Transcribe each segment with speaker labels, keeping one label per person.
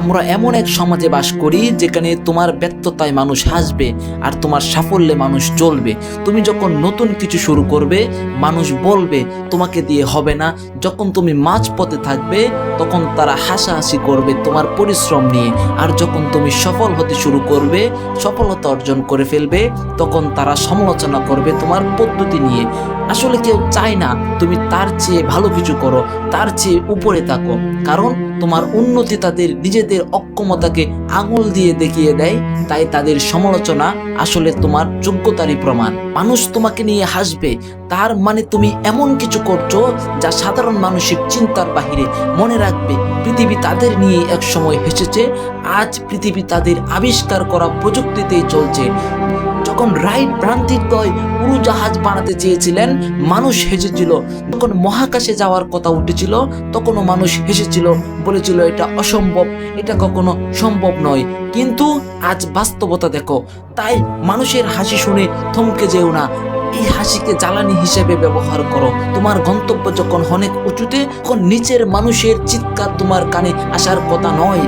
Speaker 1: আমরা এমন এক সমাজে বাস করি যেখানে তোমার ব্যর্থতায় মানুষ হাসবে আর তোমার সাফল্যে মানুষ জ্বলবে। তুমি যখন নতুন কিছু শুরু করবে মানুষ বলবে তোমাকে দিয়ে হবে না। যখন তুমি মাঝপথে থাকবে তখন তারা হাসাহাসি করবে তোমার পরিশ্রম নিয়ে। আর যখন তুমি সফল হতে শুরু করবে, সফলতা অর্জন করে ফেলবে, তখন তারা সমালোচনা করবে তোমার পদ্ধতি নিয়ে। আসলে কেউ চায় না তুমি তার চেয়ে ভালো কিছু করো, তার চেয়ে উপরে থাকো, কারণ তোমার উন্নতি তাদের নিজেদের অক্ষমতাকে আঙুল দিয়ে দেখিয়ে দেয়। তাই তাদের সমালোচনা আসলে তোমার যোগ্যতারই প্রমাণ। মানুষ তোমাকে নিয়ে হাসবে, তার মানে তুমি এমন কিছু করছো যা সাধারণ মানুষের চিন্তার বাহিরে। মনে রাখবে, পৃথিবী তাদের নিয়ে এক সময় হেসেছে, আজ পৃথিবী তাদের আবিষ্কার করা প্রযুক্তিতেই চলছে। যখন রাইট ভ্রান্তিদ্বয় উড়োজাহাজ বানাতে চেয়েছিলেন মানুষ হেসেছিল। যখন মহাকাশে যাওয়ার কথা উঠেছিল তখনও মানুষ হেসেছিল, বলেছিল এটা অসম্ভব, এটা কখনো সম্ভব নয়। কিন্তু আজ বাস্তবতা দেখো। তাই মানুষের হাসি শুনে থমকে যেও না, এই হাসিকে জ্বালানি হিসেবে ব্যবহার করো। তোমার গন্তব্য যখন অনেক উঁচুতে, তখন নিচের মানুষের চিৎকার তোমার কানে আসার কথা নয়।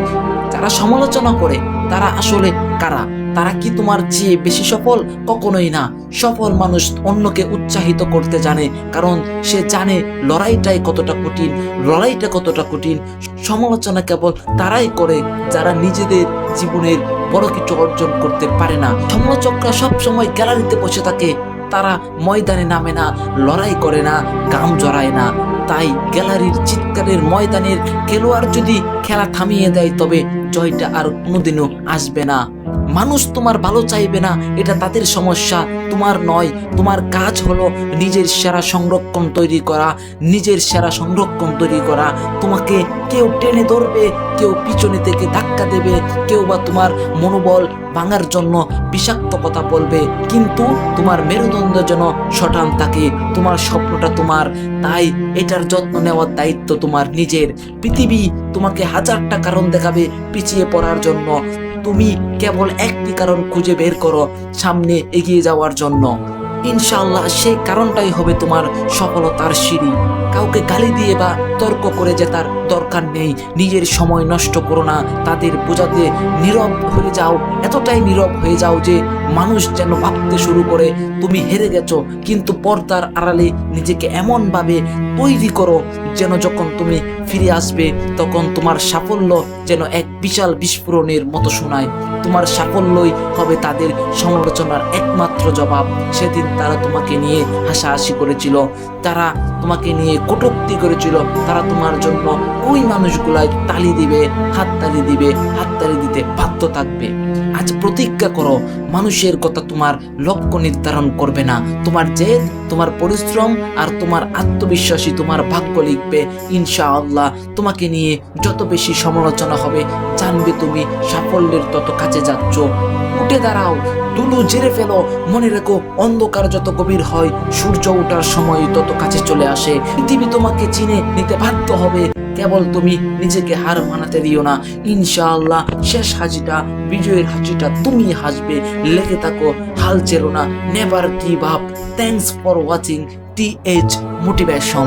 Speaker 1: যারা সমালোচনা করে তারা আসলে কারা? তারা কি তোমার চেয়ে বেশি সফল? কখনোই না। সফল মানুষ অন্যকে উৎসাহিত করতে জানে, কারণ সে জানে লড়াইটা কতটা কঠিন। সমালোচনা কেবল তারাই করে যারা নিজেদের জীবনের বড় কিছু অর্জন করতে পারে না। সমালোচকরা সবসময় গ্যালারিতে বসে থাকে, তারা ময়দানে নামে না, লড়াই করে না, গাম জড়ায় না। তাই গ্যালারির চিৎকারের ময়দানের খেলোয়াড় যদি খেলা থামিয়ে দেয় তবে জয়টা আর কোনোদিনও আসবে না। মানুষ তোমার ভালো চাইবে না, এটা তাদের সমস্যা, তোমার নয়। তোমার কাজ হলো নিজের সেরা সংরক্ষণ তৈরি করা। তোমাকে কেউ টেনে ধরবে, কেউ পিছনে থেকে ধাক্কা দেবে, কেউ বা তোমার মনোবল ভাঙার জন্য বিষাক্ত কথা বলবে, কিন্তু তোমার মেরুদণ্ড যেন সটান থাকে। তোমার স্বপ্নটা তোমার, তাই এটার যত্ন নেওয়ার দায়িত্ব তোমার নিজের। পৃথিবী তোমাকে হাজারটা কারণ দেখাবে পিছিয়ে পড়ার জন্য, তুমি কেবল একটি কারণ খুঁজে বের করো সামনে এগিয়ে যাওয়ার জন্য। ইনশাআল্লাহ সেই কারণটাই হবে তোমার সফলতার সিঁড়ি। কাউকে গালি দিয়ে বা তর্ক করে জেতার দরকার নেই। নিজের সময় নষ্ট করো না তাদের বোঝাতে। নীরব হয়ে যাও, এতটাই নীরব হয়ে যাও যে মানুষ যেন ভাবতে শুরু করে তুমি হেরে গেছো। কিন্তু পর্দার আড়ালে নিজেকে এমনভাবে তৈরি করো যেন যখন তুমি ফিরে আসবে তখন তোমার সাফল্য যেন এক বিশাল বিস্ফোরণের মতো শোনায়। তোমার সাফল্যই হবে তাদের সমালোচনার একমাত্র জবাব। সেদিন তারা তোমাকে নিয়ে হাসাহাসি করেছিল, তারা তোমাকে নিয়ে কটূক্তি করেছিল, তারা তোমার জন্য ওই মানুষগুলাই হাততালি দিতে বাধ্য থাকবে। আজ প্রতিজ্ঞা করো, মানুষের কথা তোমার লক্ষ্য নির্ধারণ করবে না। তোমার জেদ, তোমার পরিশ্রম আর তোমার আত্মবিশ্বাসী তোমার ভাগ্য লিখবে। ইনশাআল্লাহ তোমাকে নিয়ে যত বেশি সমালোচনা হবে জানবে তুমি সাফল্যের তত কাছে যাচ্ছ। উঠে দাঁড়াও, দুলু ঝেড়ে ফেলো। মনে রেখো, অন্ধকার যত গভীর হয় সূর্য ওঠার সময় তত কাছে চলে আসে। পৃথিবী তোমাকে চিনে নিতে বাধ্য হবে, কেবল তুমি নিজেকে হার মানাতে দিও না। ইনশাআল্লাহ শেষ হাসিটা, বিজয়ের হাসিটা তুমি হাসবে। লেগে থাকো, হাল ছেড়ো না, never give up. Thanks for watching TH motivation.